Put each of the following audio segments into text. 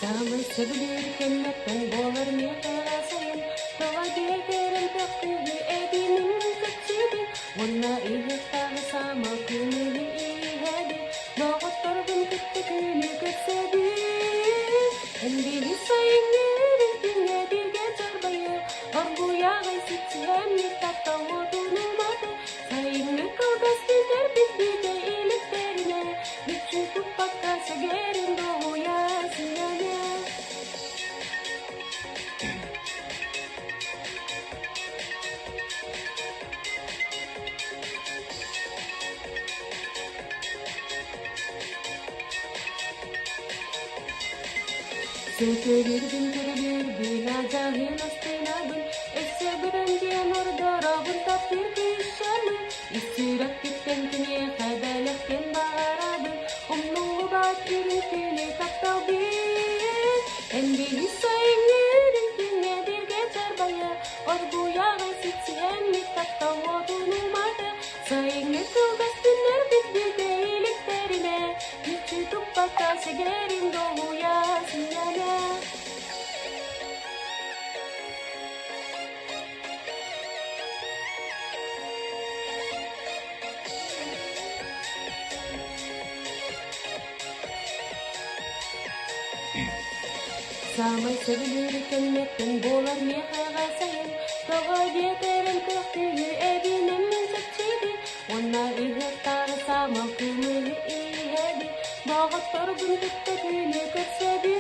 Самый сыбдыр кеннеттен болар мекара сайын, тоға келтерін төқтігі әбінің көтседі, онна иықтағы самал күнілі иғады, доғыттырғын күтті күні көтседі. Әндегі сайын ерін күнге бірге жарбайы, орғуяғай сетсемні тапта отының баты, сайынғы кылдастындар бітбейді иліктеріне, бүтші тұппаққа сәгерін доғуясын яны. Сөтөлердің түрілердің ажағын астынабын, әсі бірінген ордырабын таптыр күйшармын, үсіріп кеткен күне қайдалықпен бағарабын, ұмнуғы бат үрін күне таптау бен. Әндегі сайын үрін күне бірге жарбайы, орғуяға сетсемні таптау отының маты, сайынғы кылғастынар бітбейді иліктеріне, күтші тұппаққа сігерін доғуясын яны. Самай сөвілер кәнметтен болар мекаға сайын, тоға бетерін көқтігі әбінің сөтседі, онна иғықтағы самал күмілі иғады, бағыт тұрғын күтті күні көтседі.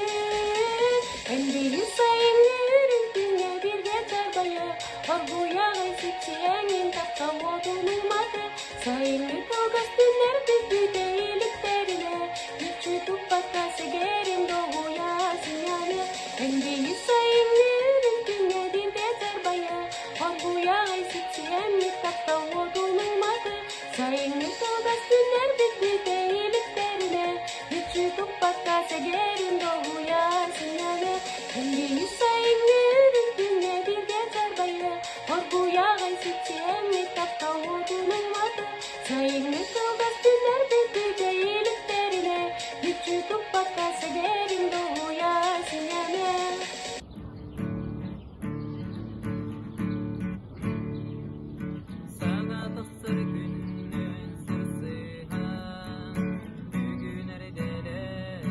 Әндегі сайын үрін күнге бірге жарбайы, орғуяғай сетсеңін тапта отының маты, сайынғы кылғастынар бітбейді иліктеріне, күтші тұппаққа сігерін доғуясын яны. Әндегі сайын үрін күнге бірге жарбайы, орғуяғай сетсемні тапта отының маты, сайынғы кылғастынар бітбейді иліктеріне, күтші тұппаққа сігерін доғуясын яны. Әндегі сайын үрін күнге бірге жарбайы, орғуяғай сетсемні тапта отының маты, сайынғы кылғастынар бітбейді иліктеріне, күтші тұппаққа сігерін доғуясын яны. Sana taqsir günün sırsı ha, bugün erdeler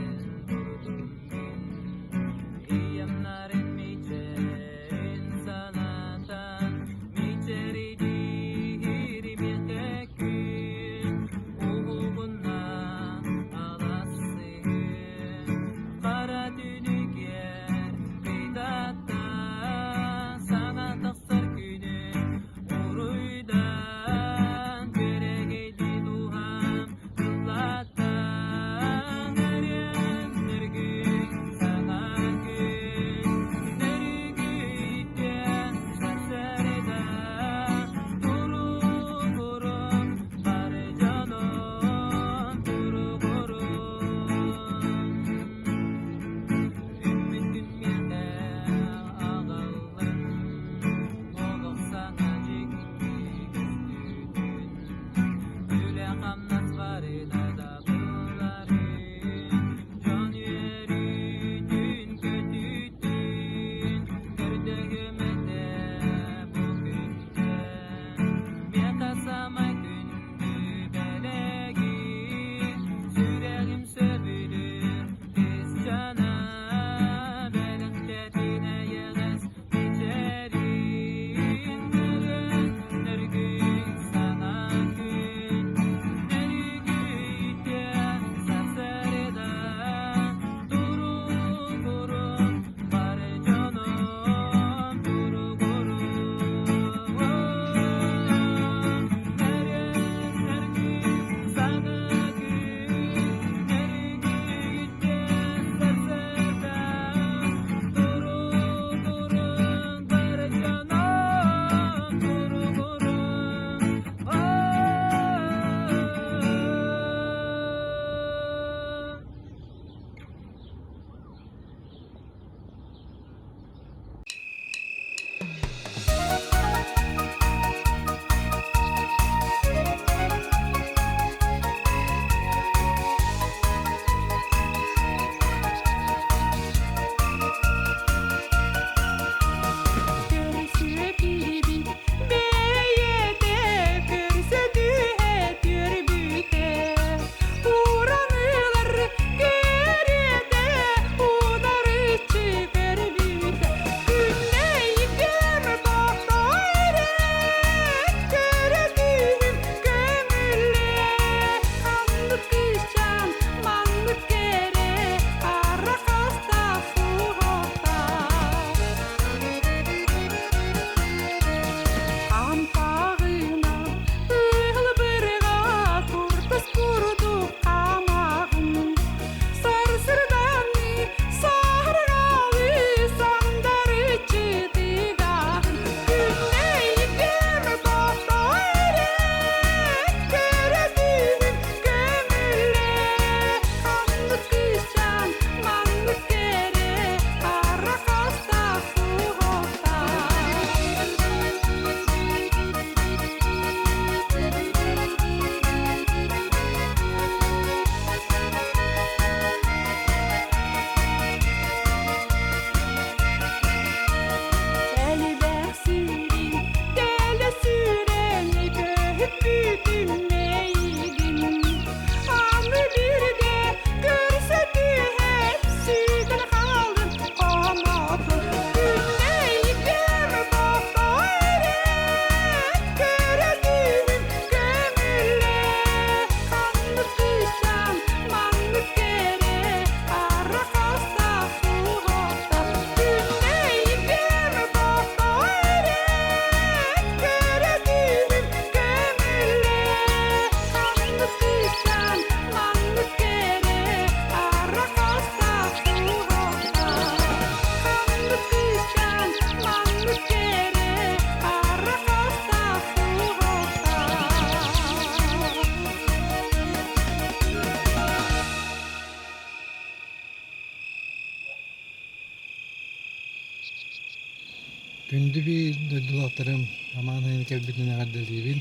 Күндү bir дойдулактарым аманын кәлбитine гадделибин.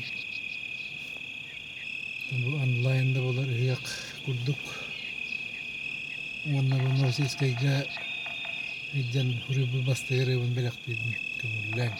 Bu онлайнда болар ыяк курдук. Онна бу Новосельскайга иден хурубу бастыгырыбын белектидин көңүллән.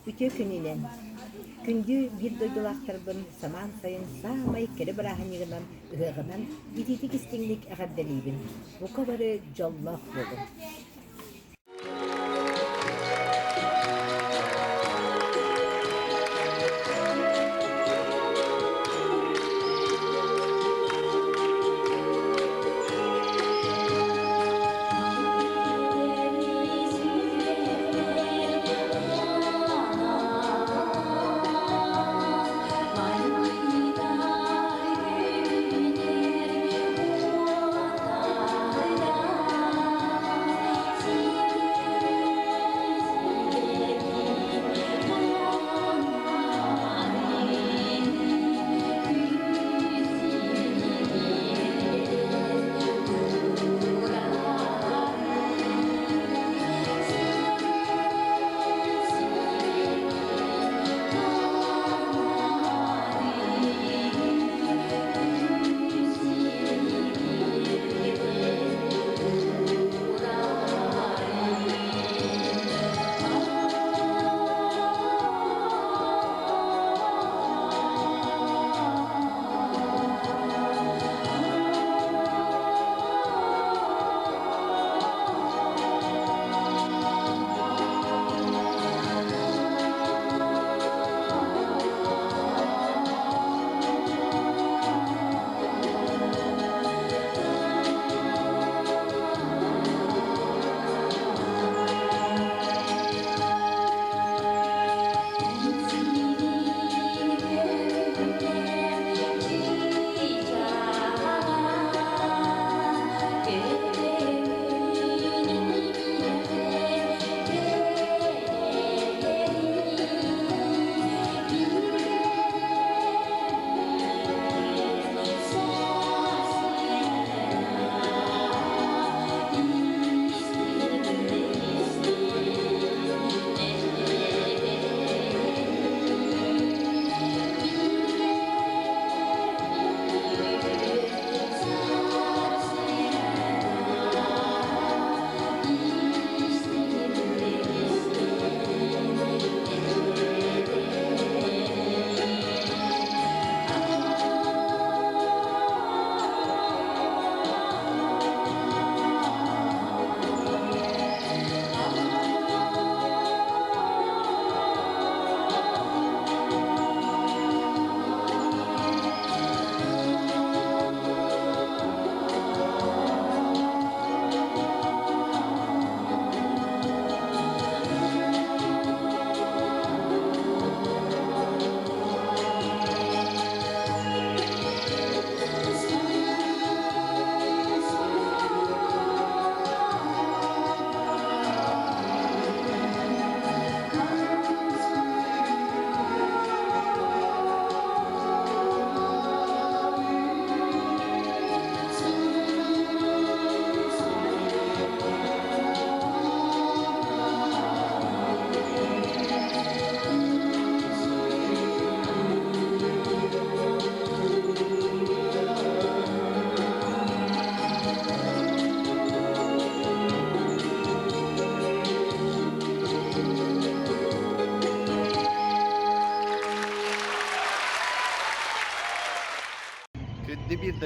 Үтө күнінен. Күнді бір дойдулақтарбын саман сайын самай кері бірағынығынан ұғығынан битеті кестеңлік әғарделейбін. Бұқа бары жоллақ болым.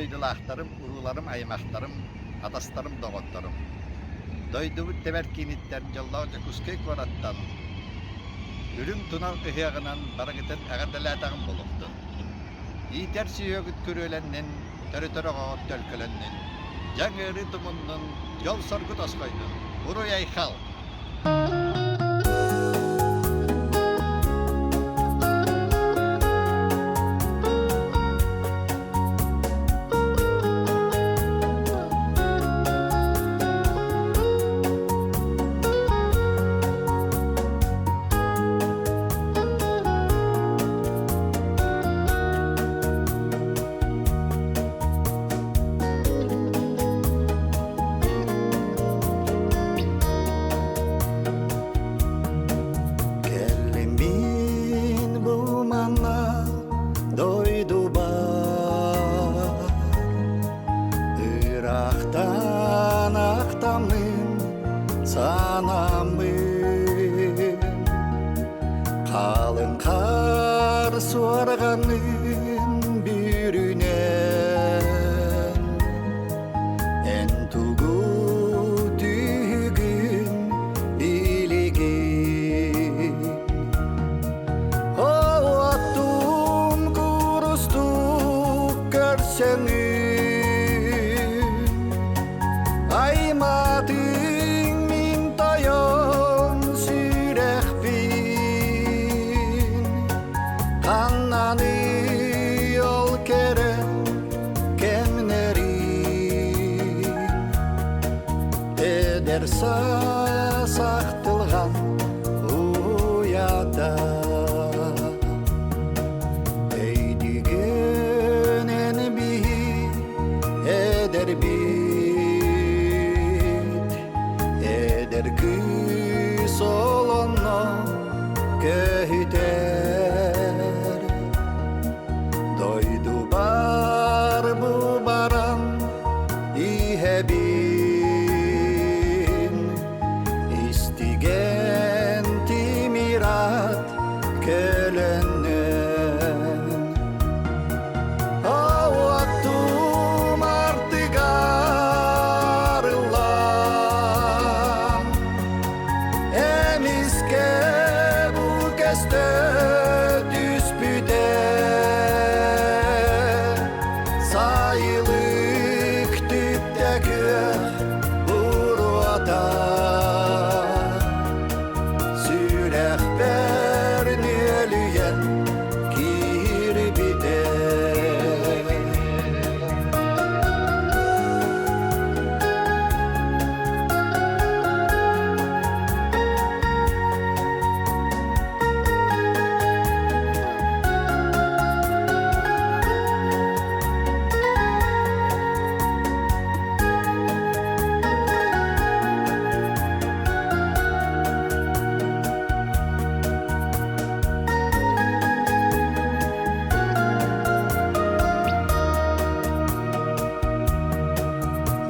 döydülahtarım, urularım, aymaktarım, atastarım, doğottarım. Doydubut teberkinitler jollarca kuskek varattan. Ürün tunan ıhıyağınan baragıtın ağırdalatağın boluktu. İter süyögüt körölennen, törötöröğü tölkölennen, жаңыры тумуннун жол соргут оскойдун. Уруяй хал. Қалың қар суарғанын бүйірінен ән тугу түйгін билеген оаттум курустук көрсеңін айматың мин тайон сүрәхпин қаннаны ол кере кемнерин эдер сақтылған уяда эйдигенен би эдер бит эдер күс олонно көйтер дойду бар бу баран ихебин истиген тимират көлөннөн оаттум артыгарылам эмиске бу көстө түспүтө сайылык түптөгү буруата сүрәхбер нөлүен кирбите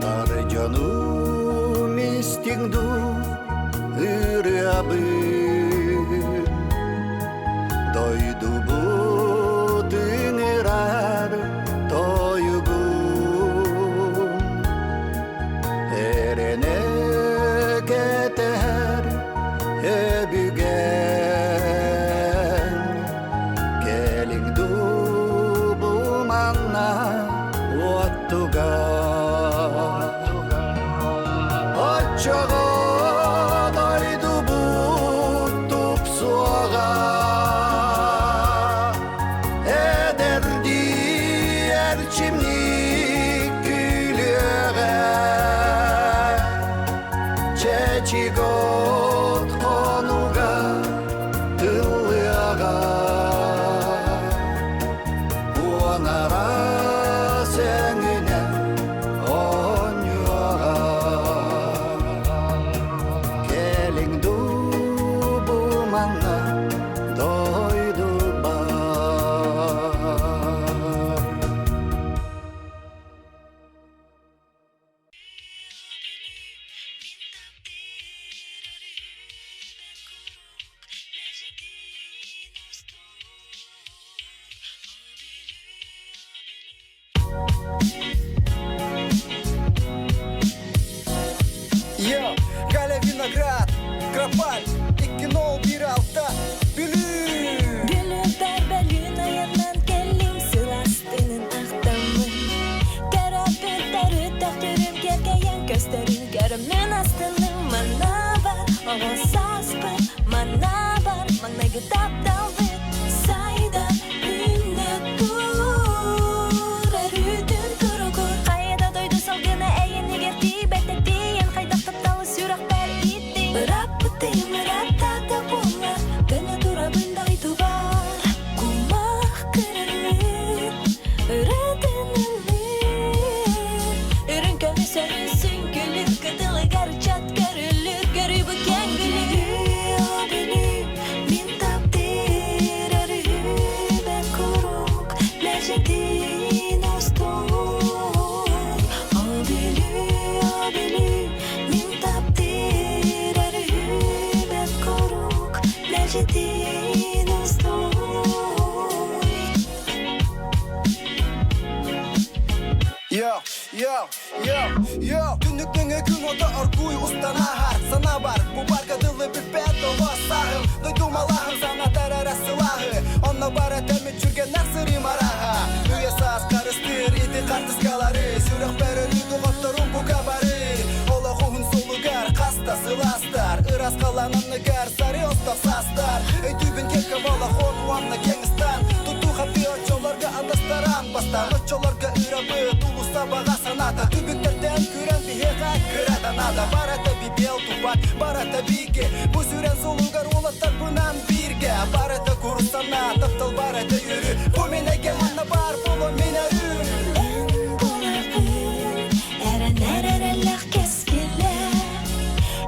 Бар жанум истиңду ырабын дойду бутыңырар тойгун эрене кетер өбүген келиңду буманна оттуга оччого дойду буттуп суага эдерди эрчимник күлөге чечигот конуга тылыага буонара сеңине онюага келиңду буманна дойду бар виноград, Кропаль, 2-0-1-6 Бülü Gülü berbelün ayından kellim sırastının ahtamın Karabetleri taktırıp gergeyen gösterin Görümün astının mana var Oğuz saspı mana var Mağna gıdap daldık sayda ünde dur Erüdün kurukur Kayada doydu salgına eğini gerdi Betekti yen kaydak taptalı sürak ber itti Bırak bıtıyım rattata bunlar Dene durabınday duvar Kumak kırılır Öğretenilir Ürün kömü sarısın gülür Kıdılı garçat görülür Görü bu kengülür O beni min tapdir Arı ben kuruk Lejetin ostun O beni min tapdir Arı ben kuruk Lejetin ostun Yo Günlükten gün oda arkuy ustan ahar Sana var bu barkadılı bir bedo var sahil Duydum Allah'ım sana terara silahı Onunla var etemi çürgenler sırrı maraha Üye saz karıştır iti kartıskaları Sürek berölüydü otturun bu kabarı Ola kuhun solugar kasta sılastar Iras kalananı gar sarı ostak sastar Dübün keke vala hon uanna kengistan Tutu hati oçolarga andastaran Bastan oçolarga ırabı Tulu sabaga sanata Dübüklerden küren bir heka kıratan ada Barata bir bel tupak Barata bige Bu süren solugar olatar bunan birge Barata kurusana Taptal barata yürü Bu minege manna bar Polo mina ürün En bulağın eren ererelek keskiler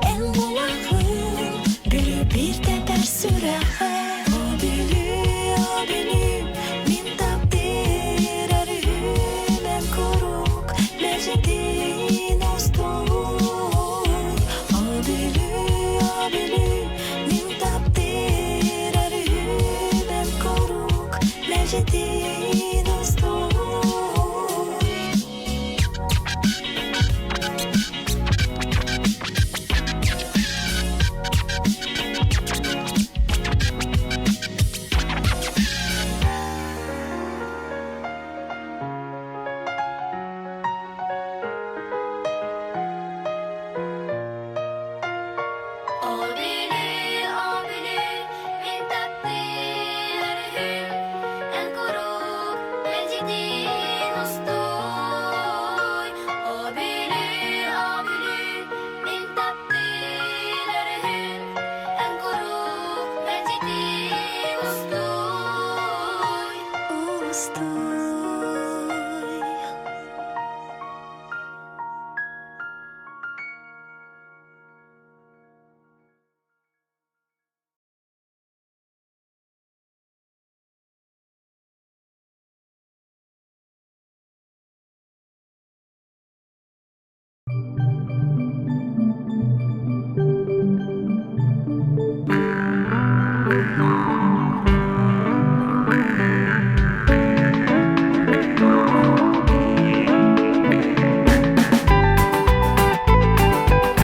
En bulağın gülü bir teper süraha O beni min tapdir arı ben kuruk Lejetin ostun O beni min tapdir arı ben kuruk Lejetin